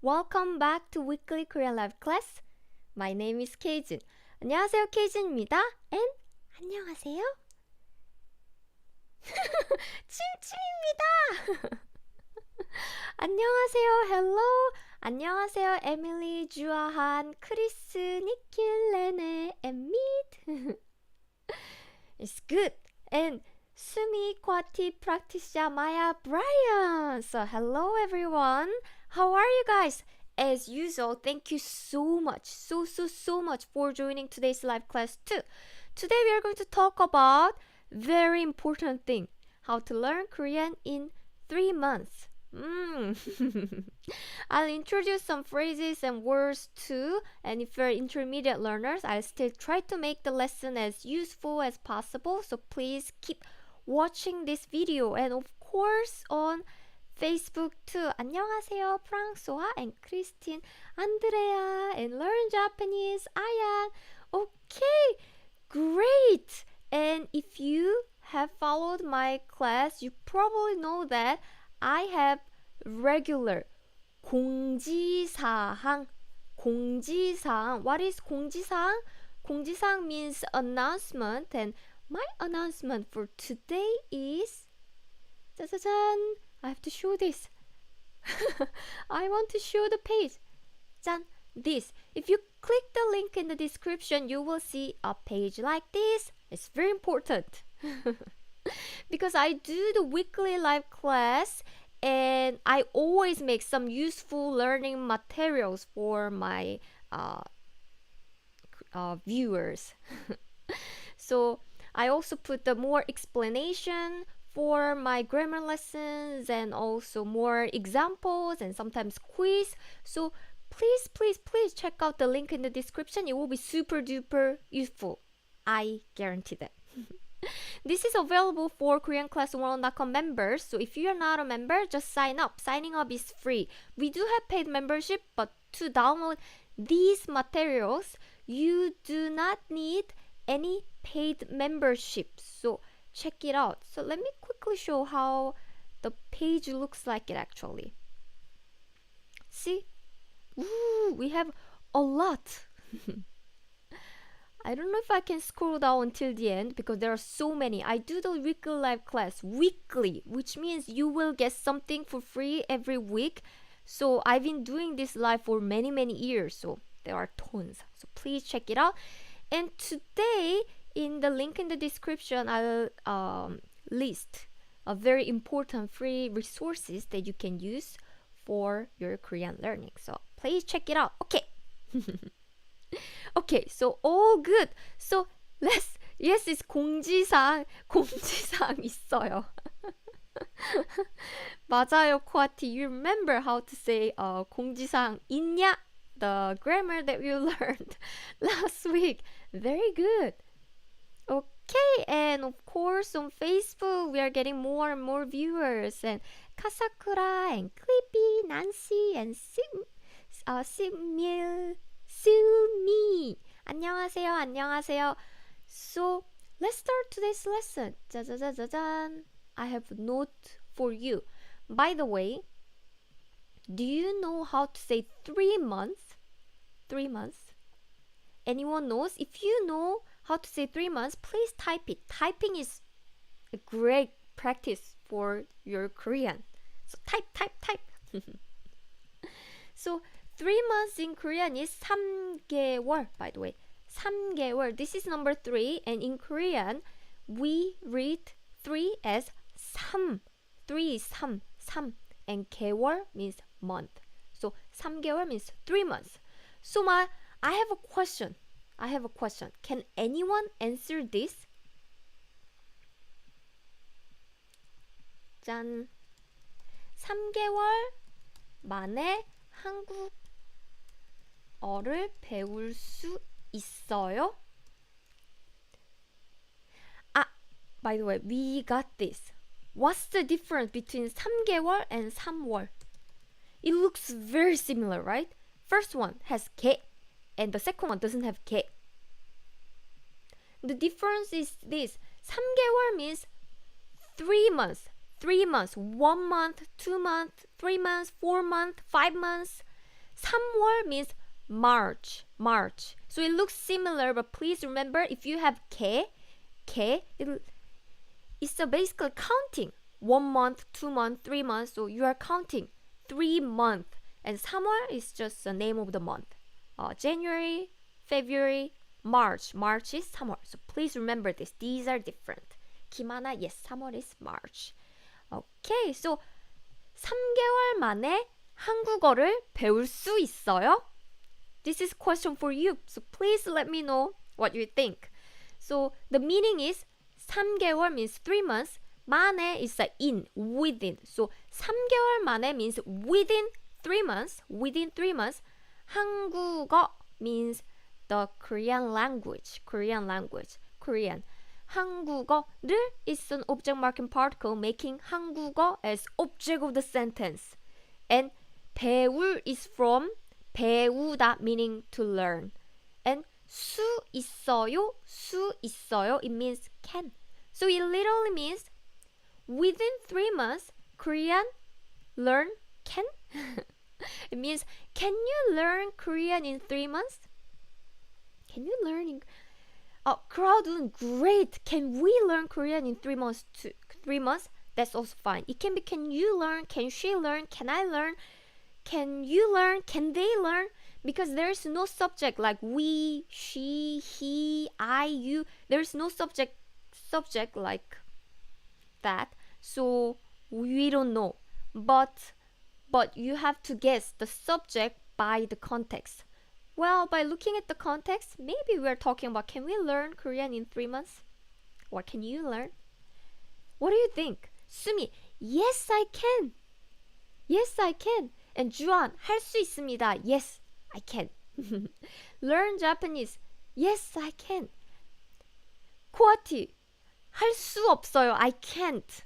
Welcome back to Weekly Korean Live class. My name is Keijin. 안녕하세요, 케이진입니다. And 안녕하세요. 찜찜입니다. 안녕하세요, hello. 안녕하세요, 에밀리, 주아한, 크리스, 니킬, 레네, and meet. It's good. And Sumi, Kwati, Praktisha, Maya, Brian. So hello everyone. How are you guys? As usual, thank you so much, so much for joining today's live class too. Today we are going to talk about very important thing, how to learn Korean in 3 months. I'll introduce some phrases and words too, and if you're intermediate learners, I'll still try to make the lesson as useful as possible, so please keep watching this video, and of course on Facebook too. 안녕하세요, 프랑소아 and Christine, Andrea, and Learn Japanese, Ayan. Okay, great. And if you have followed my class, you probably know that I have regular 공지사항. 공지사항. What is 공지사항? 공지사항 means announcement, and my announcement for today is 짜자잔. I have to show this. I want to show the page. 짠, this. If you click the link in the description, you will see a page like this. It's very important. Because I do the weekly live class and I always make some useful learning materials for my viewers. So I also put the more explanation for my grammar lessons and also more examples and sometimes quiz. So please check out the link in the description. It will be super duper useful. I guarantee that. This is available for KoreanClass101.com members. So if you're not a member, just sign up. Signing up is free. We do have paid membership, but to download these materials, you do not need any paid membership. So check it out. So let me quickly show how the page looks like it actually. See? Ooh, we have a lot. I don't know if I can scroll down until the end because there are so many. I do the weekly live class weekly, which means you will get something for free every week. So I've been doing this live for many years, so there are tons. So please check it out. And today, in the link in the description, I'll list a very important free resources that you can use for your Korean learning. So please check it out. Okay. Okay, so all good. So yes, it's 공지사항 있어요. 맞아요, 코아티. You remember how to say 공지사항 있냐? The grammar that we learned last week. Very good. Okay, and of course on Facebook we are getting more and more viewers, and Kasakura and Clippy, Nancy and Sumi. 안녕하세요. So let's start today's lesson. 짜자자자잔. I have a note for you. By the way, do you know how to say 3 months? 3 months? Anyone knows? If you know how to say 3 months, please type it. Typing is a great practice for your Korean. So type. So 3 months in Korean is 3개월, by the way. 3개월. This is number 3, and in Korean we read 3 as 3. 3 is 3, and 개월 means month. So 3개월 means 3 months. So I have a question. Can anyone answer this? 짠. 3개월 만에 한국어를 배울 수 있어요? By the way, we got this. What's the difference between 3개월 and 3월? It looks very similar, right? First one has 개, and the second one doesn't have 개. The difference is this. 3개월 means 3 months. 1 month, 2 months, 3 months, 4 months, 5 months. 3월 means March, March. So it looks similar, but please remember if you have 개, it's basically counting. 1 month, 2 months, 3 months. So you are counting 3 months. And 3월 is just the name of the month. January, February, March. March is 3월. So please remember this. These are different. 김하나, yes, 3월 is March. Okay, so 3개월 만에 한국어를 배울 수 있어요? This is a question for you. So please let me know what you think. So the meaning is 3개월 means 3 months. 만에 is in, within. So 3개월 만에 means within 3 months. Within 3 months. 한국어 means the Korean language. Korean language. Korean. 한국어를 is an object marking particle making 한국어 as object of the sentence. And 배울 is from 배우다 meaning to learn. And 수 있어요, it means can. So it literally means within 3 months, Korean learn can. It means, can you learn Korean in 3 months? Can you learn? Crowd, great. Can we learn Korean in 3 months? 3 months? That's also fine. It can be, can you learn? Can she learn? Can I learn? Can you learn? Can they learn? Because there's no subject like we, she, he, I, you. There's no subject like that. So we don't know. But you have to guess the subject by the context. Well, by looking at the context, maybe we're talking about, can we learn Korean in 3 months? Or can you learn? What do you think? Sumi, yes, I can. Yes, I can. And Juan, 할 수 있습니다. Yes, I can. Learn Japanese. Yes, I can. Koati, 할 수 없어요. I can't.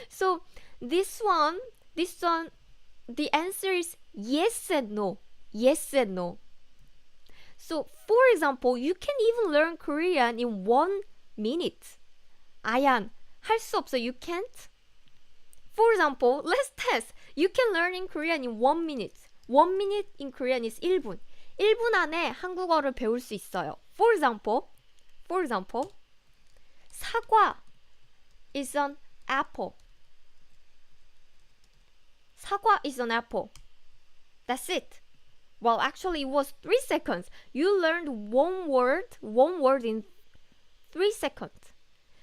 So this one, the answer is yes and no. Yes and no. So for example, you can even learn Korean in 1 minute. 아얀, 할 수 없어. You can't? For example, let's test. You can learn in Korean in 1 minute. 1 minute in Korean is 1분. 1분 안에 한국어를 배울 수 있어요. For example, 사과 is an apple. 사과 is an apple. That's it. Well, actually, it was 3 seconds. You learned one word in 3 seconds.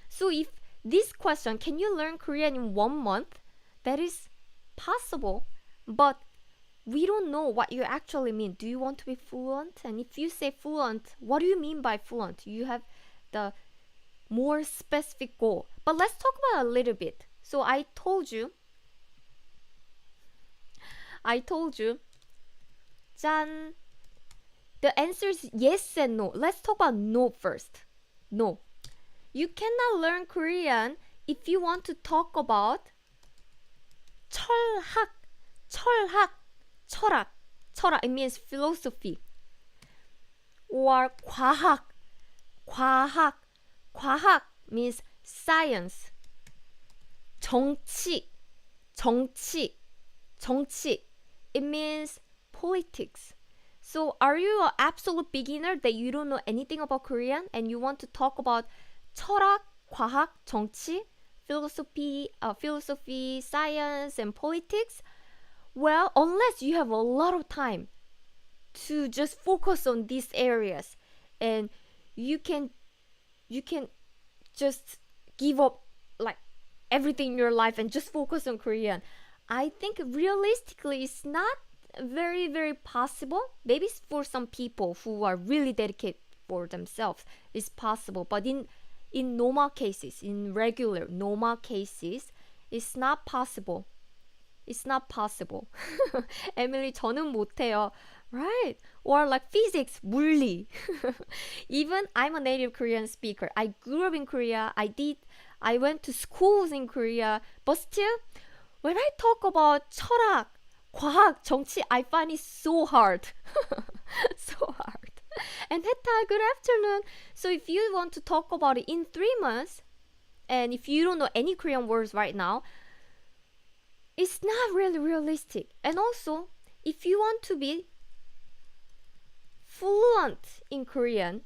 So if this question, can you learn Korean in 1 month? That is possible, but we don't know what you actually mean. Do you want to be fluent? And if you say fluent, what do you mean by fluent? You have the more specific goal. But let's talk about a little bit. So I told you, 짠. The answer is yes and no. Let's talk about no first. No. You cannot learn Korean if you want to talk about 철학. It means philosophy. Or 과학 means science. 정치. It means politics. So are you an absolute beginner that you don't know anything about Korean and you want to talk about 철학, 과학, 정치, philosophy, science, and politics? Well, unless you have a lot of time to just focus on these areas and you can just give up like everything in your life and just focus on Korean. I think realistically it's not very, very possible. Maybe for some people who are really dedicated for themselves, it's possible. But in normal cases, in regular normal cases, it's not possible. It's not possible. Emily, 저는 못해요. Right? Or like physics, 물리. Even I'm a native Korean speaker. I grew up in Korea. I went to schools in Korea. But still, when I talk about 철학, 과학, 정치, I find it so hard. So hard. And Heta, good afternoon. So if you want to talk about it in 3 months, and if you don't know any Korean words right now, it's not really realistic. And also, if you want to be fluent in Korean,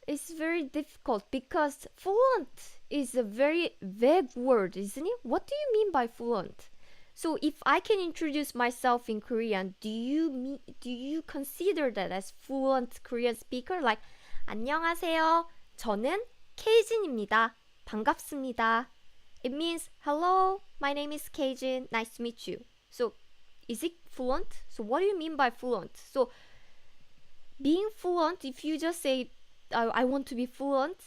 it's very difficult because fluent is a very vague word, isn't it? What do you mean by fluent? So if I can introduce myself in Korean, do you consider that as fluent Korean speaker? Like 안녕하세요. 저는 케이진입니다. 반갑습니다. It means hello, my name is Keijin. Nice to meet you. So is it fluent? So what do you mean by fluent? So being fluent, if you just say I want to be fluent,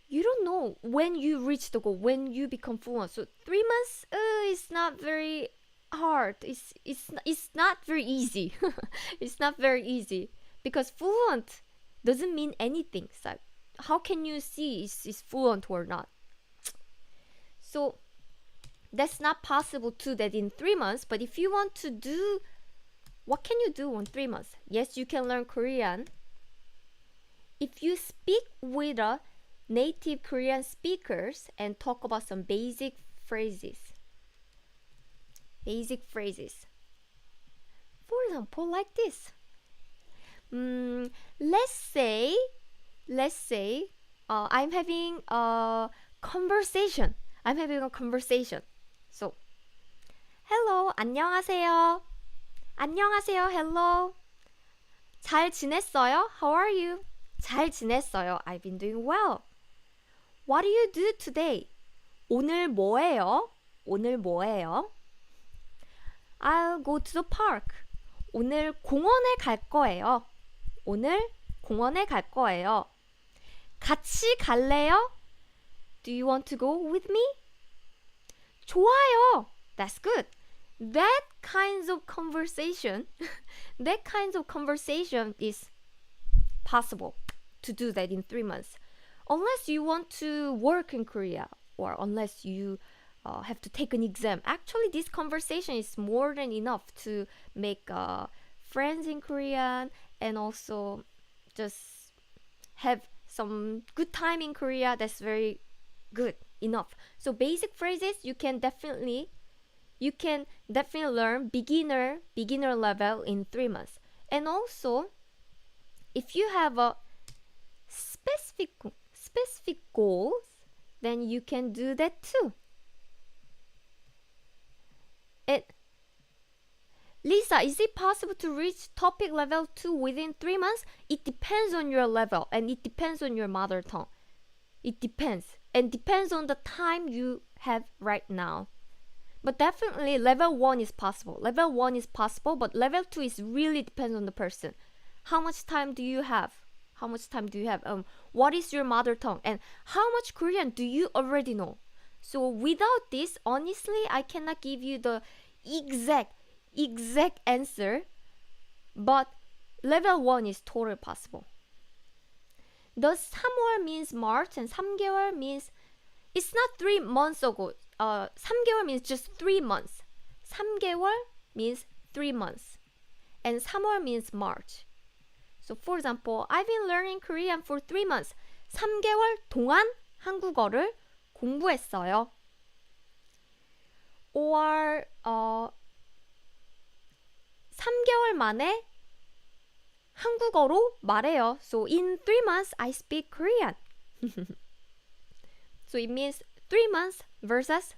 you don't know when you reach the goal, when you become fluent. So 3 months is not very hard. It's not very easy. It's not very easy because fluent doesn't mean anything. So how can you see is fluent or not? So that's not possible to do that in 3 months. But if you want to do, what can you do in 3 months? Yes, you can learn Korean. If you speak with a native Korean speakers and talk about some basic phrases. Basic phrases. For example, like this. Let's say I'm having a conversation. So, hello, 안녕하세요. 안녕하세요, hello. 잘 지냈어요? How are you? 잘 지냈어요. I've been doing well. What do you do today? 오늘 뭐해요? 오늘 뭐해요? I'll go to the park. 오늘 공원에 갈 거예요. 오늘 공원에 갈 거예요. 같이 갈래요? Do you want to go with me? 좋아요. That's good. That kinds of conversation is possible to do that in 3 months. Unless you want to work in Korea or unless you have to take an exam. Actually, this conversation is more than enough to make friends in Korean and also just have some good time in Korea. That's very good enough. So basic phrases you can definitely learn beginner level in 3 months. And also, if you have a specific goals, then you can do that too. Lisa, is it possible to reach topic level 2 within 3 months? It depends on your level and it depends on your mother tongue. It depends. And depends on the time you have right now. But definitely level 1 is possible. Level 1 is possible, but level 2 is really depends on the person. How much time do you have? What is your mother tongue? And how much Korean do you already know? So without this, honestly, I cannot give you the exact answer. But level 1 is totally possible. Does 3월 means March and 3개월 means it's not 3 months ago. 3개월 means just 3 months. 3개월 means 3 months. And 3월 means March. So for example, I've been learning Korean for 3 months. 3개월 동안 한국어를 공부했어요. Or 3개월 만에 한국어로 말해요. So in 3 months, I speak Korean. So it means 3 months versus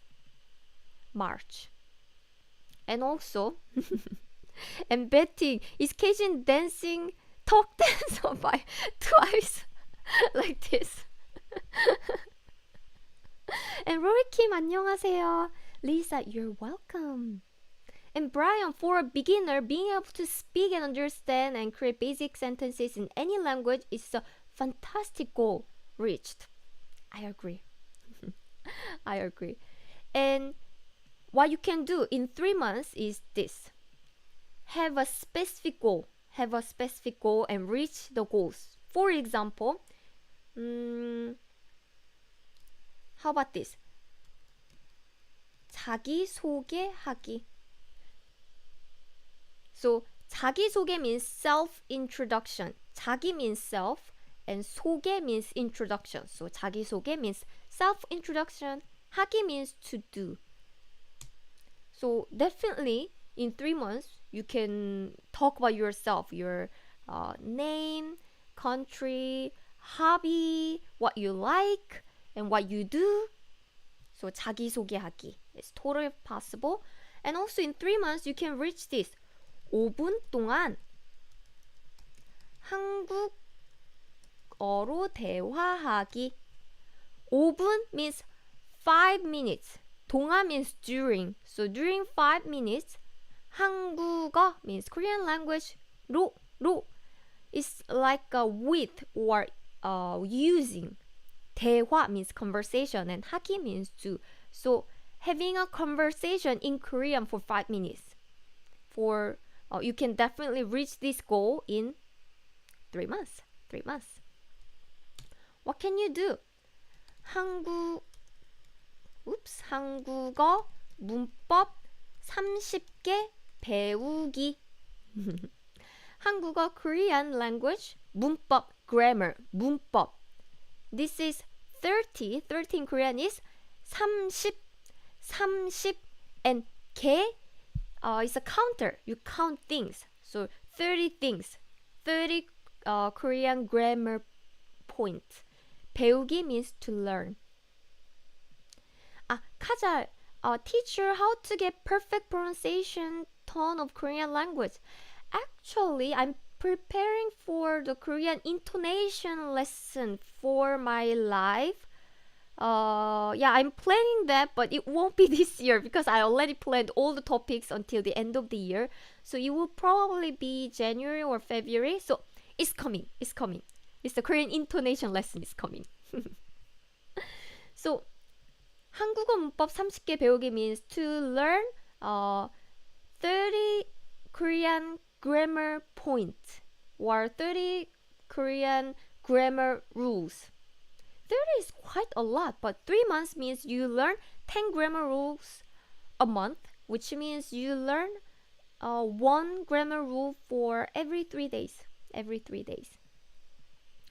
March. And also, and Betty, is Keijin dancing talk dance by twice like this? And Rory Kim, 안녕하세요. Lisa, you're welcome. And Brian, for a beginner, being able to speak and understand and create basic sentences in any language is a fantastic goal reached. I agree. I agree. And what you can do in 3 months is this. Have a specific goal and reach the goals. For example, how about this? 자기소개하기. So 자기소개 means self-introduction. 자기 means self and 소개 means introduction. So 자기소개 means self-introduction. 하기 means to do. So definitely in 3 months, you can talk about yourself, your name, country, hobby, what you like, and what you do. So 자기소개하기 is totally possible. And also in 3 months, you can reach this. 5분 동안 한국어로 대화하기. 5분 means 5 minutes. 동안 means during. So during 5 minutes, 한국어 means Korean language. 로 is like a with or using. 대화 means conversation and 하기 means to. So having a conversation in Korean for 5 minutes. You can definitely reach this goal in 3 months. 3 months. What can you do? 한국어 문법 30개 배우기. 한국어 Korean language 문법 grammar 문법. This is 30. 30 in Korean is 30 and 개 is a counter. You count things. So 30 things. 30 Korean grammar points. 배우기 means to learn. 카잘, teacher, how to get perfect pronunciation tone of Korean language. Actually, I'm preparing for the Korean intonation lesson for my life. I'm planning that, but it won't be this year because I already planned all the topics until the end of the year. So it will probably be January or February. So it's coming. It's coming. It's the Korean intonation lesson is coming. So 한국어 문법 30개 배우기 means to learn 30 Korean grammar points or 30 Korean grammar rules. 30 is quite a lot, but 3 months means you learn 10 grammar rules a month, which means you learn 1 grammar rule for every 3 days. Every 3 days.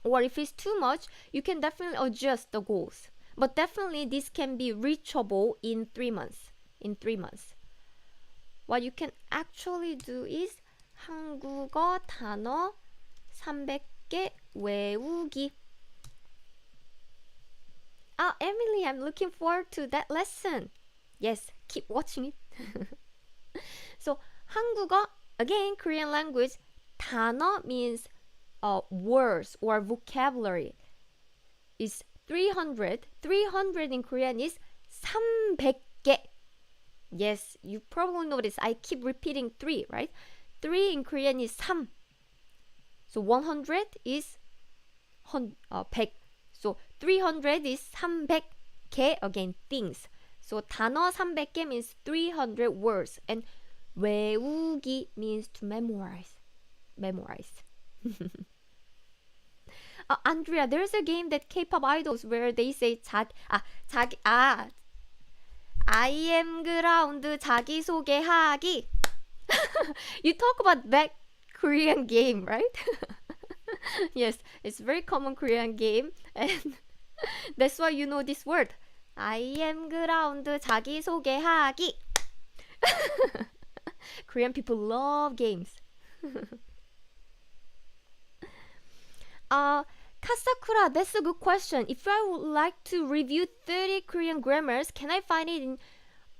Or if it's too much, you can definitely adjust the goals. But definitely this can be reachable in 3 months. In 3 months. What you can actually do is 한국어 단어 300개 외우기. Emily, I'm looking forward to that lesson. Yes, keep watching it. So 한국어, again, Korean language, 단어 means words or vocabulary. Is 300. 300 in Korean is 300개. Yes, you probably noticed I keep repeating 3, right? 3 in Korean is 3. So 100 is 100. So 300 is 300개, again, things. So 단어 300개 means 300 words. And 외우기 means to memorize. Memorize. Andrea, there's a game that K-pop idols where they say I am ground 자기소개하기. You talk about that Korean game, right? Yes, it's a very common Korean game and that's why you know this word. I am ground 자기소개하기. Korean people love games. Kasakura, that's a good question. If I would like to review 30 Korean grammars, can I find it in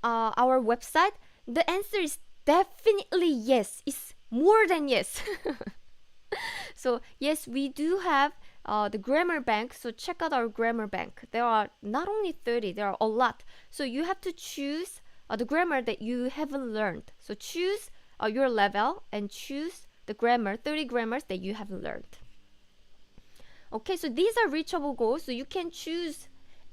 our website? The answer is definitely yes. It's more than yes. So yes, we do have the grammar bank. So check out our grammar bank. There are not only 30, there are a lot. So you have to choose the grammar that you haven't learned. So choose your level and choose the grammar, 30 grammars that you haven't learned. Okay, so these are reachable goals, so you can choose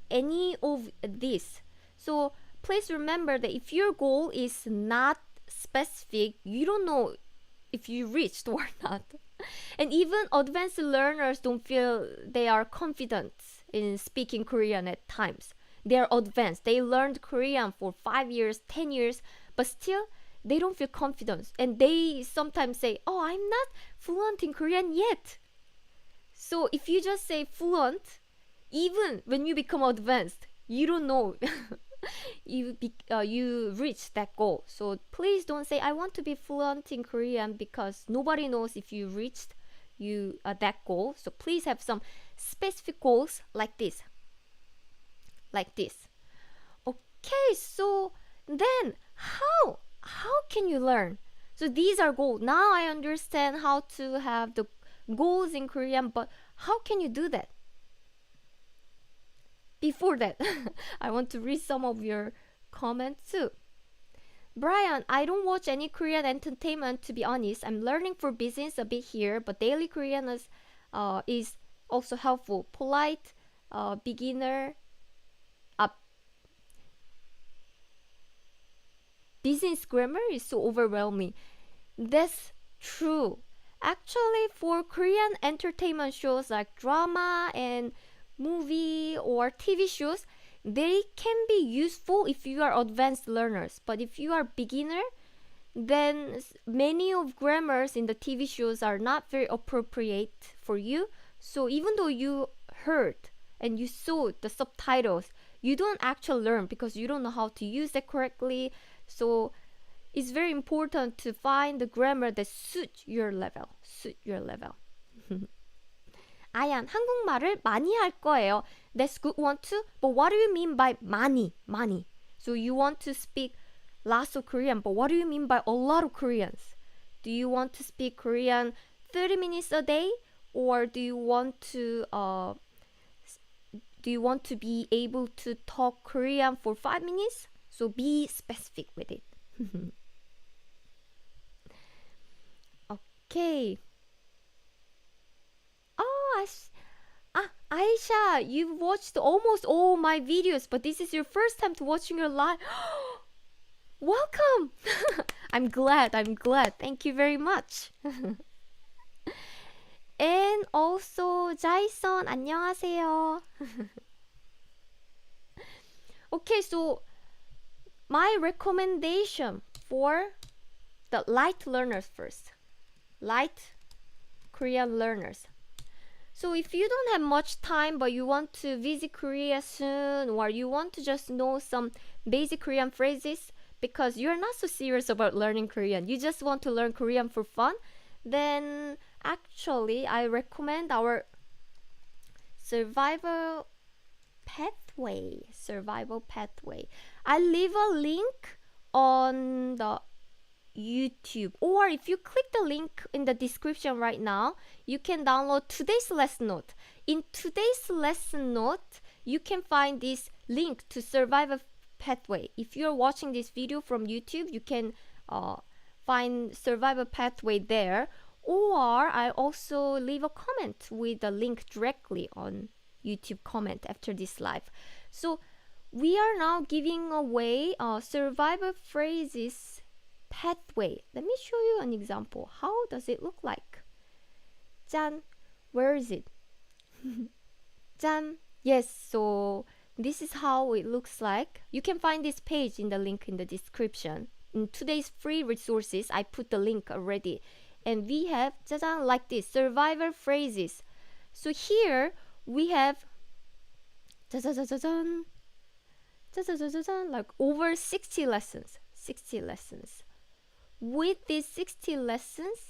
any of these. So please remember that if your goal is not specific, you don't know if you reached or not. And even advanced learners don't feel they are confident in speaking Korean at times. They are advanced. They learned Korean for 5 years, 10 years, but still they don't feel confident. And they sometimes say, oh, I'm not fluent in Korean yet. So if you just say fluent, Even when you become advanced, you don't know you reach that goal. So please don't say I want to be fluent in Korean, because nobody knows if you reached you that goal. So please have some specific goals like this, like this. Okay, so then how can you learn? So these are goals. Now I understand how to have the goals in Korean, but how can you do that? Before that, I want to read some of your comments too. Brian, I don't watch any Korean entertainment, to be honest. I'm learning for business a bit here, but daily Korean is also helpful. Polite, beginner, uh, business grammar is so overwhelming. That's true. Actually, for Korean entertainment shows like drama and movie or TV shows, they can be useful if you are advanced learners. But if you are beginner, then many of grammars in the TV shows are not very appropriate for you. So even though you heard and you saw the subtitles, you don't actually learn because you don't know how to use it correctly. So it's very important to find the grammar that suit your level. Suit your level. 아얀, 한국말을 많이 할 거예요. That's good one too. But what do you mean by 많이? 많이. So you want to speak lots of Korean, but what do you mean by a lot of Koreans? Do you want to speak Korean 30 minutes a day, or do you want to be able to talk Korean for 5 minutes? So be specific with it. Okay. Oh, Aisha, you've watched almost all my videos, but this is your first time to watching your live. Welcome! I'm glad. Thank you very much. And also, Jason, 안녕하세요. Okay, so my recommendation for the light learners first. Light Korean learners. So if you don't have much time but you want to visit Korea soon, or you want to just know some basic Korean phrases because you're not so serious about learning Korean, you just want to learn Korean for fun, then actually I recommend our survival pathway. I leave a link on the YouTube, or if you click the link in the description right now, you can download today's lesson note. In today's lesson note, you can find this link to Survival Pathway. If you're watching this video from YouTube, you can find Survival Pathway there, or I also leave a comment with the link directly on YouTube comment after this live. So we are now giving away survival phrases pathway. Let me show you an example. How does it look like? 짠. Where is it? 짠. Yes, so this is how it looks like. You can find this page in the link in the description. In today's free resources, I put the link already. And we have 짜잔, like this, survivor phrases. So here we have 짜자자자잔, 짜자자자잔, like over 60 lessons. 60 lessons. With these 60 lessons,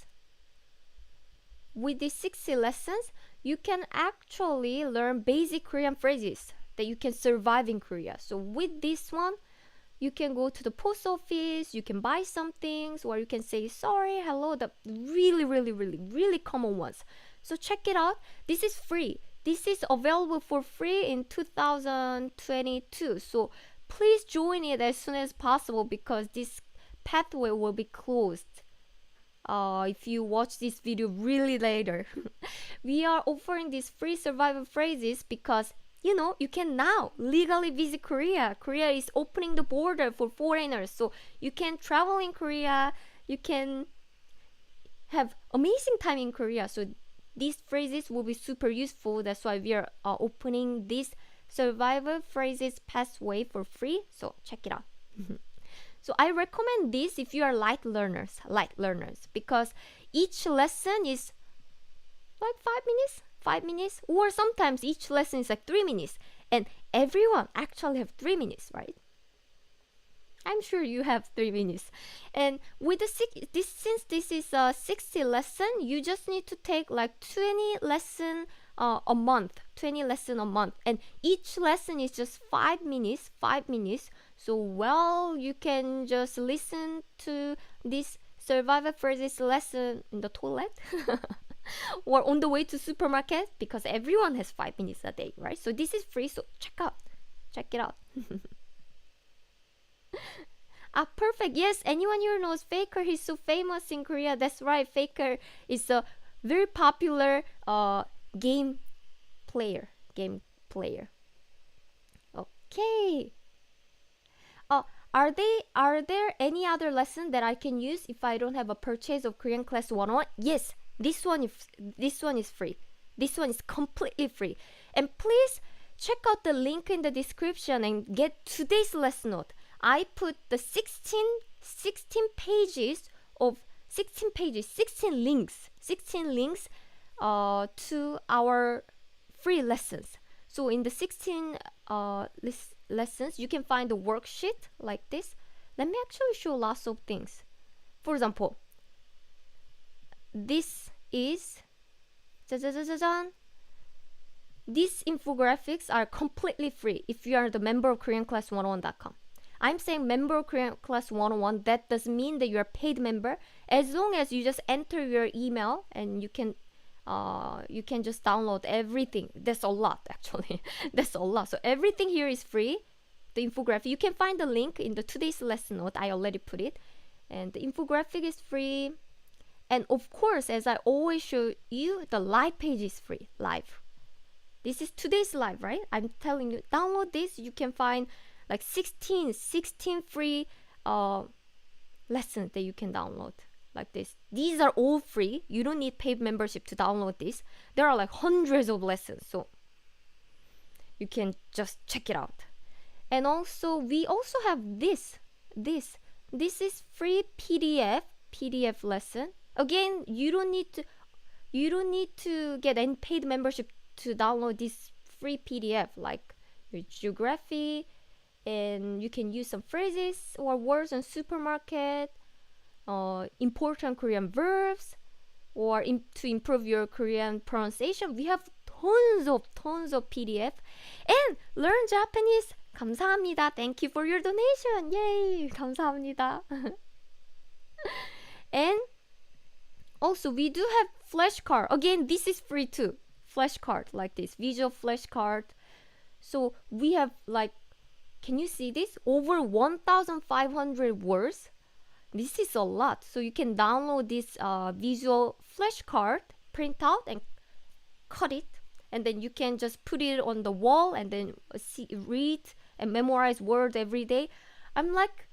you can actually learn basic Korean phrases that you can survive in Korea. So with this one, you can go to the post office, you can buy some things, or you can say sorry, hello, the really common ones. So check it out. This is free. This is available for free in 2022. So please join it as soon as possible, because this pathway will be closed if you watch this video really later. We are offering these free survival phrases because you can now legally visit Korea. Korea is opening the border for foreigners, so you can travel in Korea, you can have amazing time in Korea. So these phrases will be super useful. That's why we are opening this survival phrases pathway for free, so check it out. So I recommend this if you are light learners, because each lesson is like 5 5 minutes, or sometimes each lesson is like 3 minutes, and everyone actually have 3 minutes, right? I'm sure you have 3 minutes. And with this, since this is a 60 lesson, you just need to take like 20 lesson a month, 20 lesson a month, and each lesson is just 5 minutes, 5 minutes. So well, you can just listen to this survival phrases lesson in the toilet or on the way to supermarket, because everyone has 5 minutes a day, right? So this is free. So check it out. Ah, perfect. Yes, anyone here knows Faker. He's so famous in Korea. That's right. Faker is a very popular game player. Game player. Okay. Uh, are there any other lesson that I can use if I don't have a purchase of Korean class 101? Yes, this one is free. This one is completely free. And please check out the link in the description and get today's lesson note. I put the 16 pages of 16 pages, 16 links to our free lessons. So in the 16 lessons, you can find the worksheet like this. Let me actually show lots of things. For example, this is these infographics are completely free if you are the member of KoreanClass101.com. I'm saying member of Korean Class 101. That doesn't mean that you're a paid member. As long as you just enter your email and you can just download everything. That's a lot, actually. That's a lot. So everything here is free. The infographic, you can find the link in the today's lesson note. I already put it. And the infographic is free. And of course, as I always show you, the live page is free. Live. This is today's live, right? I'm telling you, download this. You can find like 16 free lessons that you can download like this. These are all free. You don't need paid membership to download this. There are like hundreds of lessons, so you can just check it out. And also, we also have this is free PDF lesson. Again, you don't need to get any paid membership to download this free PDF, like your geography, and you can use some phrases or words on supermarket, important Korean verbs, or to improve your Korean pronunciation. We have tons of PDF. And learn Japanese. 감사합니다. Thank you for your donation. Yay! 감사합니다. And also, we do have flashcard. Again, this is free too. Flashcard like this, visual flashcard. So we have like, can you see this? Over 1,500 words. This is a lot. So you can download this visual flashcard, print out and cut it. And then you can just put it on the wall and then read and memorize words every day. I'm like,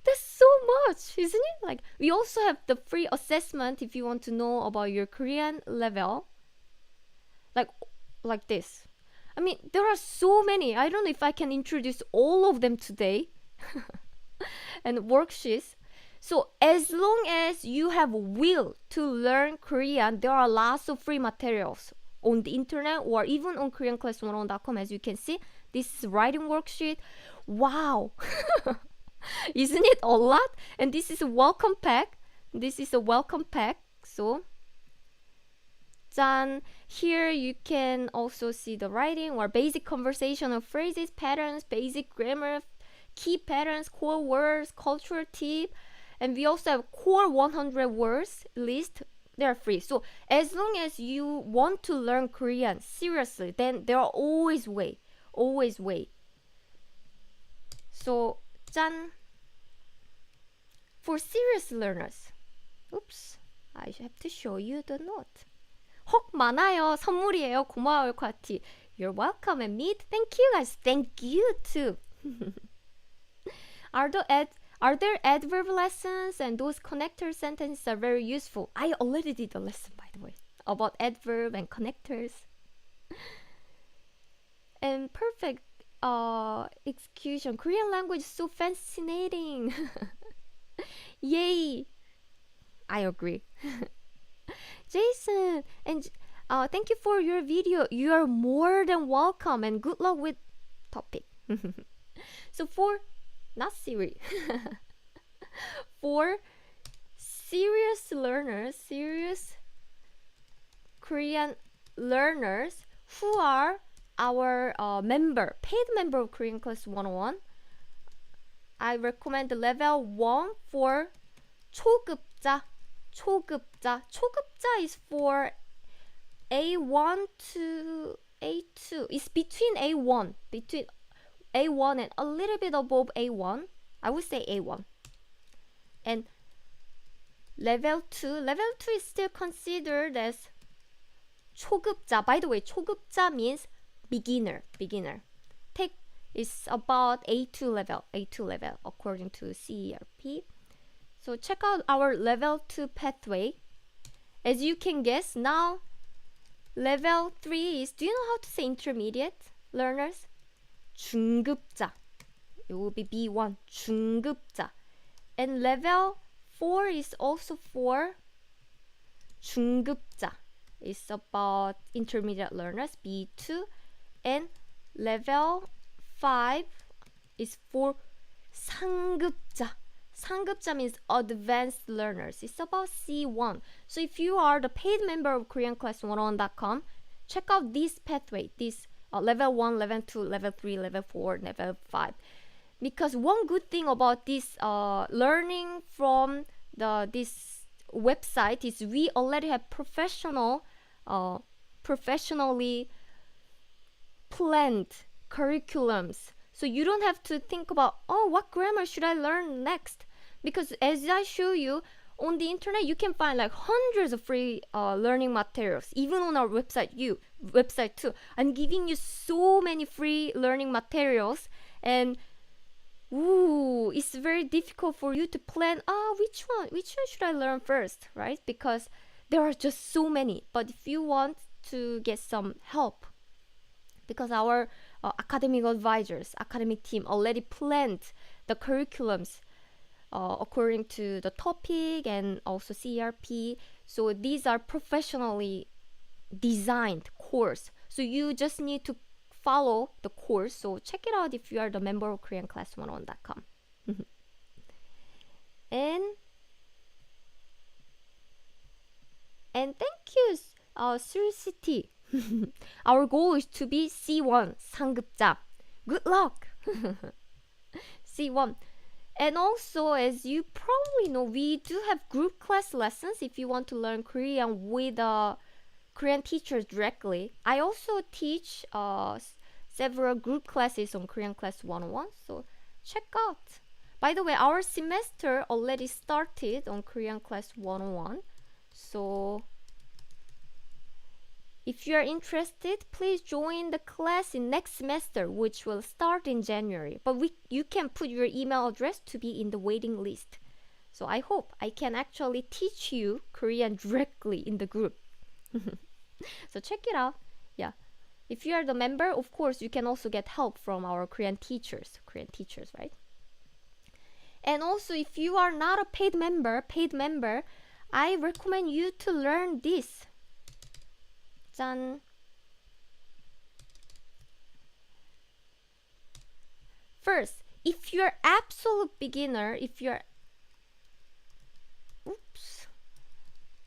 that's so much, isn't it? Like, we also have the free assessment if you want to know about your Korean level. Like this. I mean, there are so many. I don't know if I can introduce all of them today. And worksheets. So as long as you have will to learn Korean, there are lots of free materials on the internet or even on KoreanClass101.com. As you can see, this is writing worksheet. Wow. Isn't it a lot? And this is a welcome pack. So 짠. Here you can also see the writing or basic conversational phrases, patterns, basic grammar, key patterns, core words, cultural tip. And we also have core 100 words list. They're free. So as long as you want to learn Korean seriously, then there are always way. So 짠. For serious learners. Oops. I have to show you the note. 혹 많아요. 선물이에요. 고마워요, 콰티. You're welcome and meet. Thank you guys. Thank you too. Are there adverb lessons? And those connector sentences are very useful. I already did a lesson, by the way, about adverb and connectors. And perfect execution. Korean language is so fascinating. Yay! I agree. Jason, and thank you for your video. You are more than welcome, and good luck with topic. So for not serious, for serious learners, serious Korean learners who are our paid member of Korean Class 101, I recommend the level 1 for 초급자. 초급자 is for A1 to A2. It's between A1 and a little bit above A1. I would say A1. And level 2 is still considered as 초급자. By the way, 초급자 means beginner. Take is about A2 level according to CERP. So check out our level 2 pathway. As you can guess, now level 3 is, do you know how to say intermediate learners? 중급자. It will be B1, 중급자. And level 4 is also for 중급자. It's about intermediate learners, B2. And level 5 is for 상급자. 상급자 means advanced learners. It's about C1. So if you are the paid member of KoreanClass101.com, check out this pathway, this level 1, level 2, level 3, level 4, level 5. Because one good thing about this learning from this website is we already have professionally planned curriculums. So you don't have to think about, oh, what grammar should I learn next? Because as I show you, on the internet, you can find like hundreds of free learning materials. Even on our website too. I'm giving you so many free learning materials, and it's very difficult for you to plan. Which one should I learn first, right? Because there are just so many. But if you want to get some help, because our academic advisors, academic team already planned the curriculums according to the topic and also CRP. So these are professionally designed course. So you just need to follow the course. So check it out if you are the member of KoreanClass101.com. and thank you, City. Our goal is to be C1 상급자. Good luck. C1. And also, as you probably know, we do have group class lessons if you want to learn Korean with Korean teachers directly. I also teach several group classes on Korean Class 101, so check out. By the way, our semester already started on Korean Class 101, so if you are interested, please join the class in next semester, which will start in January. But you can put your email address to be in the waiting list. So I hope I can actually teach you Korean directly in the group. So check it out. Yeah. If you are the member, of course, you can also get help from our Korean teachers, right? And also, if you are not a paid member, I recommend you to learn this. 짠. First, if you're absolute beginner,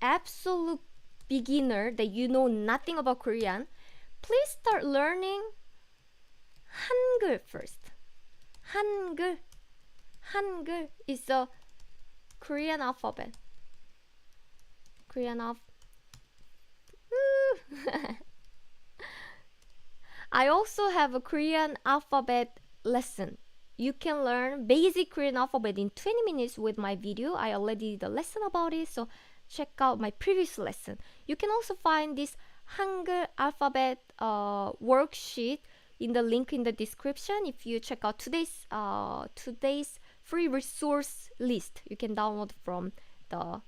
absolute beginner that you know nothing about Korean, please start learning Hangul first. Hangul is the Korean alphabet. I also have a Korean alphabet lesson. You can learn basic Korean alphabet in 20 minutes with my video. I already did a lesson about it, so check out my previous lesson. You can also find this Hangul alphabet worksheet in the link in the description. If you check out today's free resource list, you can download from the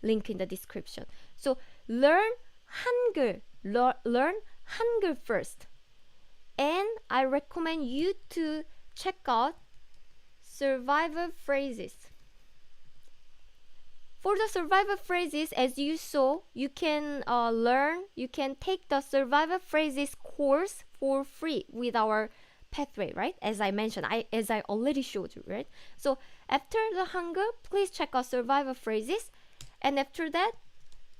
link in the description. So learn Hangul first. And I recommend you to check out survivor phrases. For the survival phrases, as you saw, you can you can take the survival phrases course for free with our pathway, right? As I mentioned, as I already showed you, right? So after the Hangul, please check out survival phrases, and after that,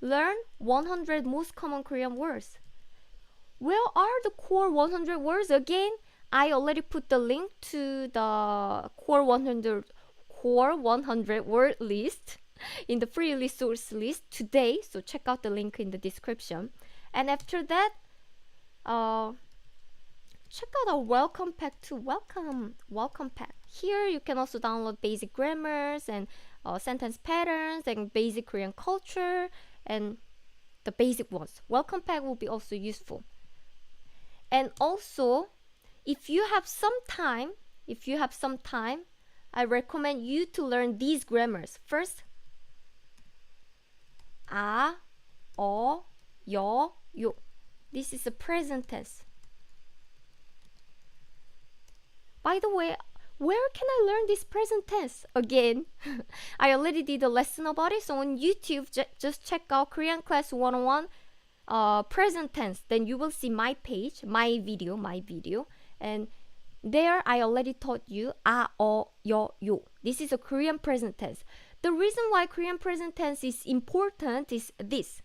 learn 100 most common Korean words. Where are the core 100 words? Again, I already put the link to the core 100 word list in the free resource list today. So check out the link in the description. And after that, check out our welcome pack too. Welcome pack. Here you can also download basic grammars and sentence patterns and basic Korean culture and the basic ones. Welcome pack will be also useful. And also, if you have some time, I recommend you to learn these grammars. First, 아, 어, 여, 요. This is a present tense. By the way, where can I learn this present tense? Again, I already did a lesson about it, so on YouTube, just check out Korean Class 101 present tense. Then you will see my page, my video, and there I already taught you 아, 어, 여, 요. This is a Korean present tense. The reason why Korean present tense is important is this.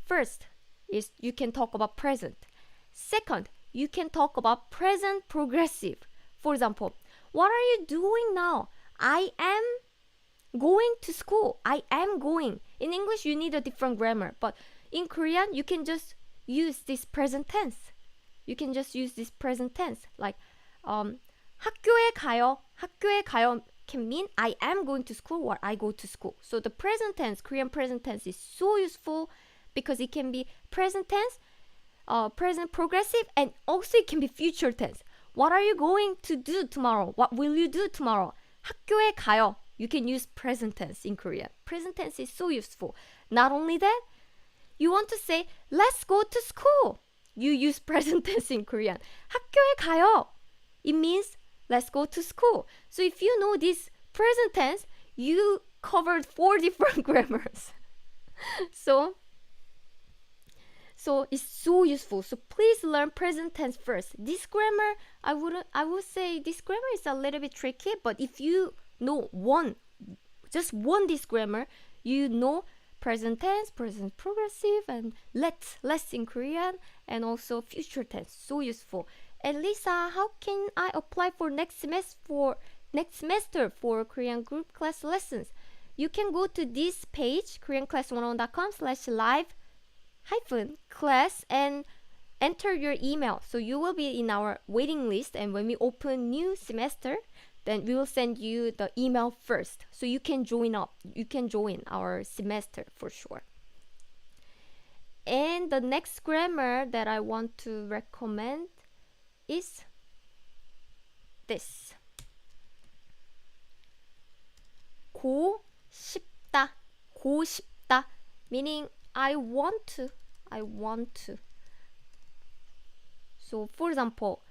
First is you can talk about present. Second, you can talk about present progressive. For example, what are you doing now? I am going to school. I am going. In English, you need a different grammar, but in Korean, you can just use this present tense. Like, 학교에 가요. 학교에 가요 can mean I am going to school or I go to school. So the present tense, Korean present tense is so useful because it can be present tense, present progressive, and also it can be future tense. What are you going to do tomorrow? What will you do tomorrow? 학교에 가요. You can use present tense in Korean. Present tense is so useful. Not only that, you want to say, let's go to school. You use present tense in Korean. 학교에 가요. It means let's go to school. So if you know this present tense, you covered 4 different grammars. So it's so useful. So please learn present tense first. This grammar, I would say this grammar is a little bit tricky, but if you know just one this grammar, you know present tense, present progressive, and less in Korean, and also future tense. So useful. And Lisa, how can I apply for next semester for Korean group class lessons? You can go to this page, koreanclass101.com/live-class, and enter your email. So you will be in our waiting list, and when we open new semester, then we will send you the email first. So you can join our semester for sure. And the next grammar that I want to recommend is this. 고 싶다. Meaning I want to. So for example,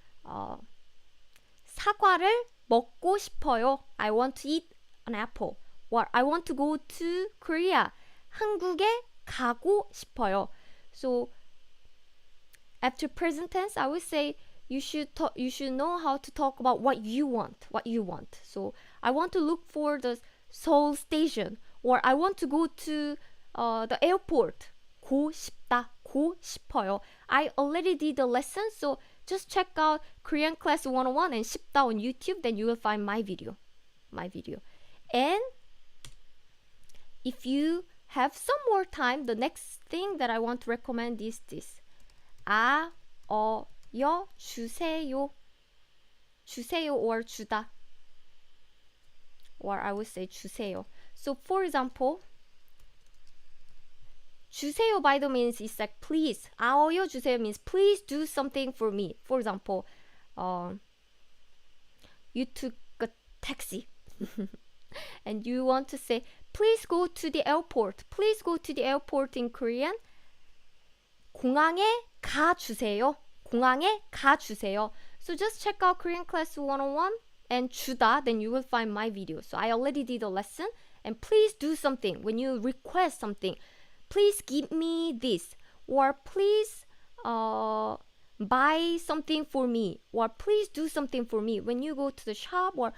사과를 먹고 싶어요. I want to eat an apple. Or I want to go to Korea. 한국에 가고 싶어요. So after present tense, I would say you should know how to talk about what you want. So I want to look for the Seoul station, or I want to go to the airport. 고 싶어요. I already did the lesson, so just check out Korean Class 101 and 싶다 on YouTube, then you will find my video. And if you have some more time, the next thing that I want to recommend is this. 아, 어, 여, 주세요. Or 주다. Or I would say 주세요. So for example, 주세요 by the means is like please. 아, 어, 여, 주세요 means please do something for me. For example, you took a taxi and you want to say please go to the airport. Please go to the airport in Korean. 공항에 가주세요. So just check out Korean Class 101 and 주다, then you will find my video. So I already did a lesson, And please do something. When you request something, please give me this, or please buy something for me, or please do something for me. When you go to the shop or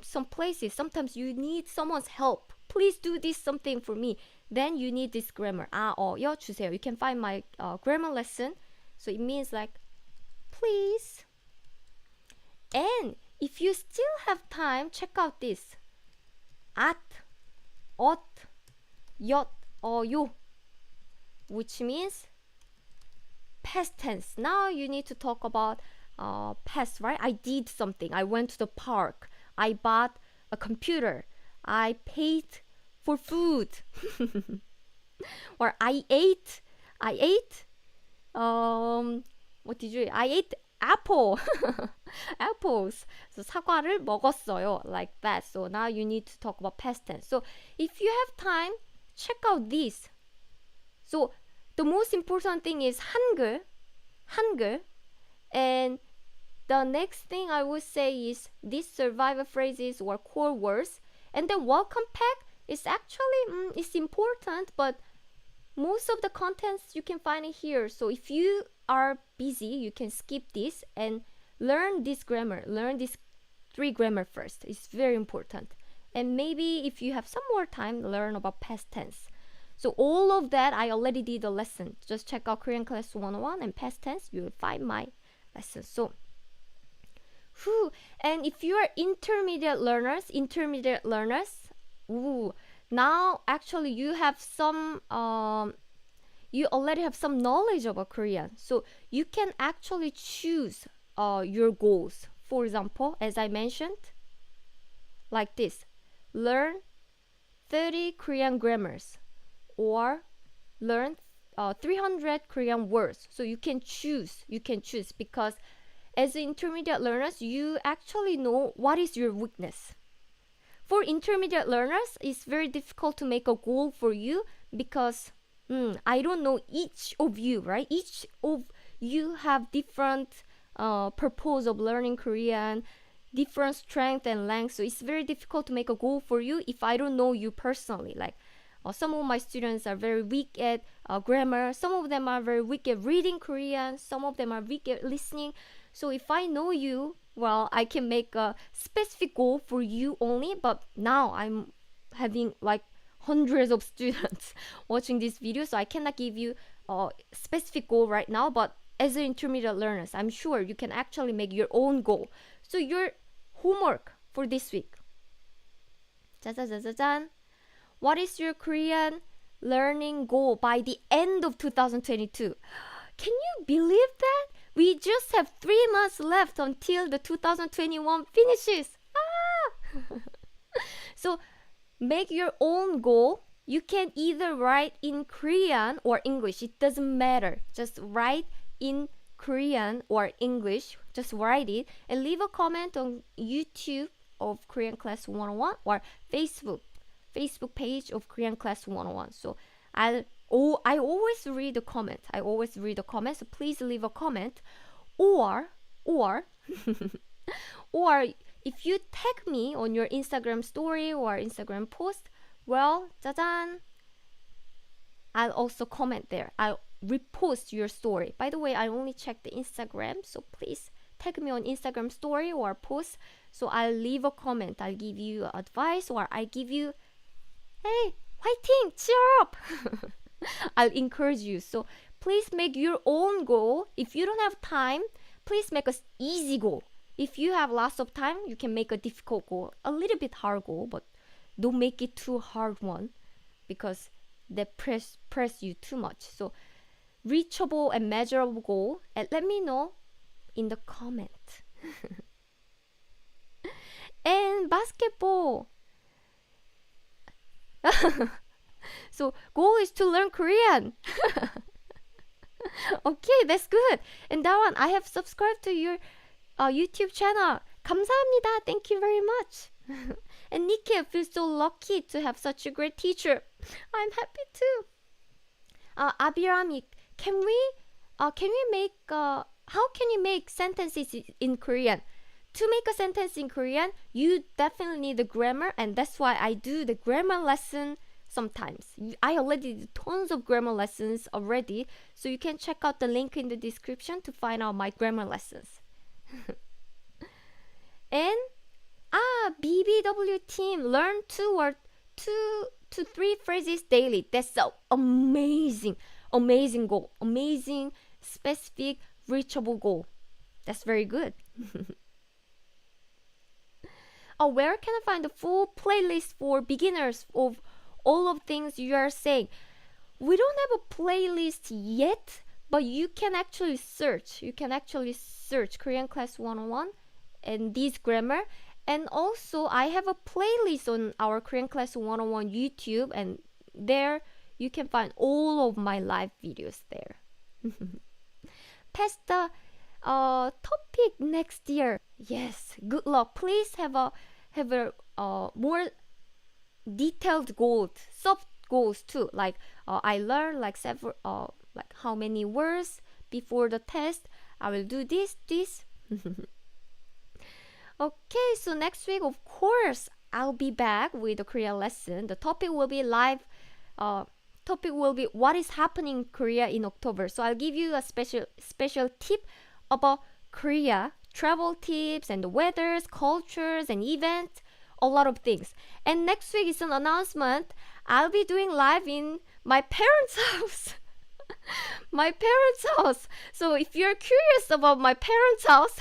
some places, sometimes you need someone's help. Please do this something for me. Then you need this grammar. 여 주세요. You can find my grammar lesson. So it means like please. And if you still have time, check out this. at, ot, yot, or 요, which means past tense. Now you need to talk about past, right? I did something. I went to the park. I bought a computer. I paid for food. Or I ate. What did you eat? I ate apple. Apples. So 사과를 먹었어요. Like that. So now you need to talk about past tense. So if you have time, check out this. So the most important thing is Hangul. And the next thing I would say is these survivor phrases or core words. And then welcome pack is actually it's important, but most of the contents you can find it here. So if you are busy, you can skip this and learn this grammar. Learn these 3 grammar first. It's very important. And maybe if you have some more time, learn about past tense. So all of that I already did a lesson. Just check out Korean Class 101 and past tense. You will find my lesson. So, and if you are intermediate learners, now actually you have some you already have some knowledge about Korean, so you can actually choose your goals. For example, as I mentioned, like this: learn 30 Korean grammars, or learn 300 Korean words. So you can choose because as intermediate learners, you actually know what is your weakness. For intermediate learners, it's very difficult to make a goal for you because I don't know each of you, right? Each of you have different purpose of learning Korean, different strength and length. So it's very difficult to make a goal for you if I don't know you personally. Like some of my students are very weak at grammar. Some of them are very weak at reading Korean. Some of them are weak at listening. So if I know you, well, I can make a specific goal for you only. But now I'm having like hundreds of students watching this video, so I cannot give you a specific goal right now. But as an intermediate learners, I'm sure you can actually make your own goal. So your homework for this week. 짜자자자잔. What is your Korean learning goal by the end of 2022? Can you believe that? We just have 3 months left until the 2021 finishes. So make your own goal. You can either write in Korean or English. It doesn't matter. Just write in Korean or English. Just write it and leave a comment on YouTube of Korean Class 101 or Facebook page of Korean Class 101. So I always read the comment. So please leave a comment, or if you tag me on your Instagram story or Instagram post, well, 짜잔, I'll also comment there. I'll repost your story. By the way, I only check the Instagram, so please tag me on Instagram story or post. So I'll leave a comment. I'll give you advice, or I give you, hey, 화이팅, cheer up. I'll encourage you. So please make your own goal. If you don't have time, please make an easy goal. If you have lots of time, you can make a difficult goal, a little bit hard goal, but don't make it too hard one because they press you too much. So reachable and measurable goal, and let me know in the comment. And basketball. So goal is to learn Korean. Okay, that's good. And that one, I have subscribed to your YouTube channel. 감사합니다. Thank you very much. And Nikki, I feel so lucky to have such a great teacher. I'm happy too. Abirami, how can you make sentences in Korean? to make a sentence in Korean, you definitely need the grammar, and that's why I do the grammar lesson sometimes. I already did tons of grammar lessons already, so you can check out the link in the description to find out my grammar lessons. And BBW team, learn two to three phrases daily. That's so amazing goal, amazing, specific, reachable goal. That's very good. Where can I find the full playlist for beginners of all of things you are saying? We don't have a playlist yet, but you can actually search. You can actually search Korean Class 101 and this grammar. And also, I have a playlist on our Korean Class 101 YouTube, and there you can find all of my live videos there. Pass the topic next year. Yes, good luck. Please have a more detailed goals, soft goals too. Like I learned like several like how many words before the test. I will do this. Okay, so next week, of course, I'll be back with a Korea lesson. The topic will be live. Topic will be what is happening in Korea in October. So I'll give you a special tip about Korea, travel tips and the weathers, cultures and events, a lot of things. And next week is an announcement. I'll be doing live in my parents' house. My parents' house. So if you're curious about my parents' house,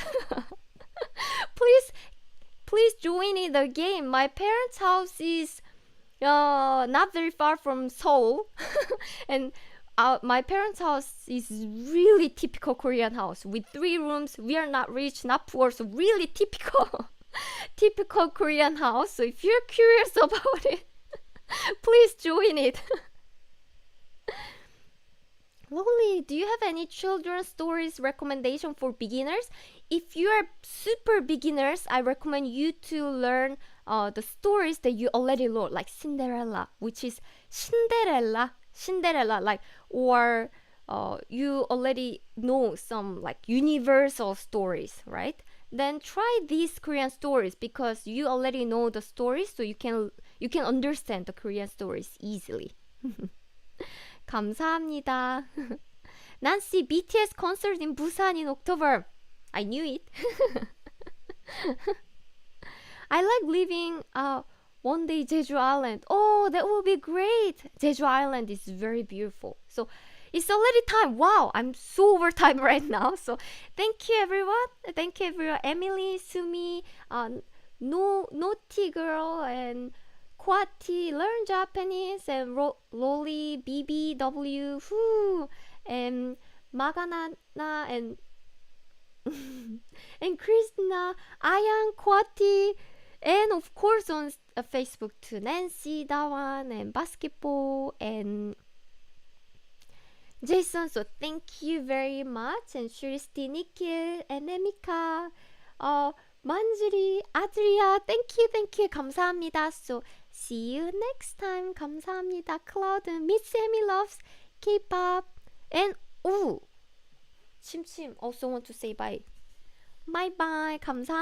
please join in the game. My parents' house is not very far from Seoul, and my parents' house is really typical Korean house with 3 rooms. We are not rich, not poor, so really typical typical Korean house. So if you're curious about it, please join it. Loli, do you have any children's stories recommendation for beginners? If you are super beginners, I recommend you to learn the stories that you already know, like Cinderella, which is Cinderella, like, or you already know some like universal stories, right? Then try these Korean stories because you already know the stories, so you can understand the Korean stories easily. 감사합니다. Nancy, BTS concert in Busan in October. I knew it. I like living one day Jeju Island. Oh, that would be great. Jeju Island is very beautiful. So it's already time. Wow, I'm so over time right now. So thank you everyone. Thank you everyone. Emily, Sumi, Naughty Girl, and Kwati, Learn Japanese, and Loli, BBW, and Maganana, and and Krishna, Ayan, Kwati, and of course on Facebook to Nancy, Dawan, and Basketball, and Jason. So thank you very much, and Shristi, Nikhil, and Emika, Manjuri, Adria, thank you, 감사합니다. So see you next time. 감사합니다. Cloud, Miss Amy loves K-pop, and Chimchim also want to say bye. Bye bye. 감사합니다.